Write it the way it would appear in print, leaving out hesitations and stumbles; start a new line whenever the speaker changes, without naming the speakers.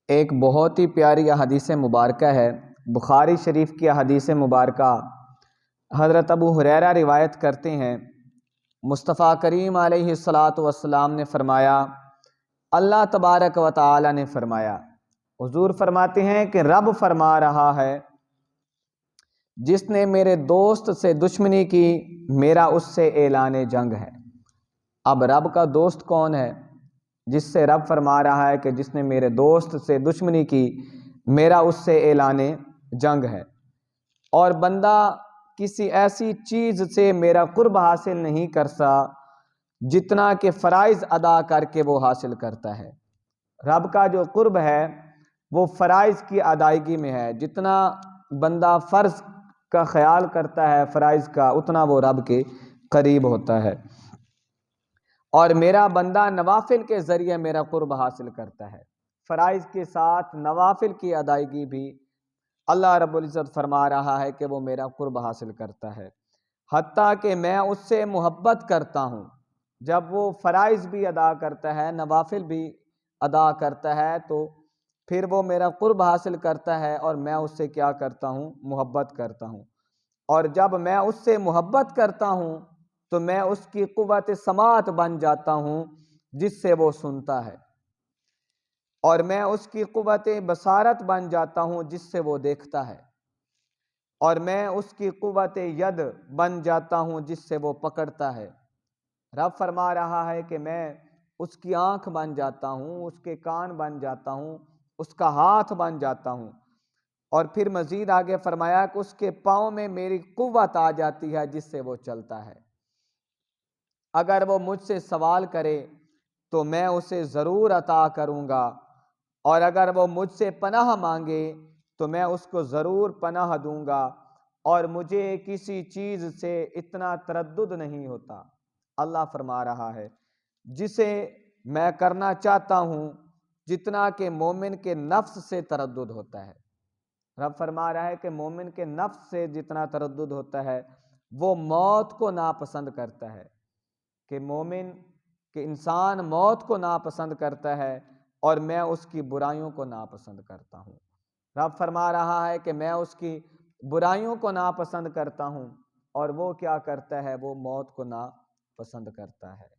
ایک بہت ہی پیاری حدیث مبارکہ ہے، بخاری شریف کی حدیث مبارکہ۔ حضرت ابو ہریرہ روایت کرتے ہیں، مصطفیٰ کریم علیہ الصلاۃ والسلام نے فرمایا، اللہ تبارک و تعالی نے فرمایا، حضور فرماتے ہیں کہ رب فرما رہا ہے، جس نے میرے دوست سے دشمنی کی میرا اس سے اعلان جنگ ہے۔ اب رب کا دوست کون ہے؟ جس سے رب فرما رہا ہے کہ جس نے میرے دوست سے دشمنی کی میرا اس سے اعلان جنگ ہے۔ اور بندہ کسی ایسی چیز سے میرا قرب حاصل نہیں کرتا جتنا کہ فرائض ادا کر کے وہ حاصل کرتا ہے۔ رب کا جو قرب ہے وہ فرائض کی ادائیگی میں ہے۔ جتنا بندہ فرض کا خیال کرتا ہے فرائض کا، اتنا وہ رب کے قریب ہوتا ہے۔ اور میرا بندہ نوافل کے ذریعے میرا قرب حاصل کرتا ہے۔ فرائض کے ساتھ نوافل کی ادائیگی بھی اللہ رب العزت فرما رہا ہے کہ وہ میرا قرب حاصل کرتا ہے، حتیٰ کہ میں اس سے محبت کرتا ہوں۔ جب وہ فرائض بھی ادا کرتا ہے، نوافل بھی ادا کرتا ہے، تو پھر وہ میرا قرب حاصل کرتا ہے اور میں اس سے کیا کرتا ہوں؟ محبت کرتا ہوں۔ اور جب میں اس سے محبت کرتا ہوں تو میں اس کی قوت سماعت بن جاتا ہوں جس سے وہ سنتا ہے، اور میں اس کی قوت بصارت بن جاتا ہوں جس سے وہ دیکھتا ہے، اور میں اس کی قوت ید بن جاتا ہوں جس سے وہ پکڑتا ہے۔ رب فرما رہا ہے کہ میں اس کی آنکھ بن جاتا ہوں، اس کے کان بن جاتا ہوں، اس کا ہاتھ بن جاتا ہوں، اور پھر مزید آگے فرمایا کہ اس کے پاؤں میں میری قوت آ جاتی ہے جس سے وہ چلتا ہے۔ اگر وہ مجھ سے سوال کرے تو میں اسے ضرور عطا کروں گا، اور اگر وہ مجھ سے پناہ مانگے تو میں اس کو ضرور پناہ دوں گا، اور مجھے کسی چیز سے اتنا تردد نہیں ہوتا۔ اللہ فرما رہا ہے جسے میں کرنا چاہتا ہوں جتنا کہ مومن کے نفس سے تردد ہوتا ہے۔ رب فرما رہا ہے کہ مومن کے نفس سے جتنا تردد ہوتا ہے وہ موت کو ناپسند کرتا ہے، کہ مومن کہ انسان موت کو ناپسند کرتا ہے اور میں اس کی برائیوں کو ناپسند کرتا ہوں۔ رب فرما رہا ہے کہ میں اس کی برائیوں کو ناپسند کرتا ہوں، اور وہ کیا کرتا ہے؟ وہ موت کو ناپسند کرتا ہے۔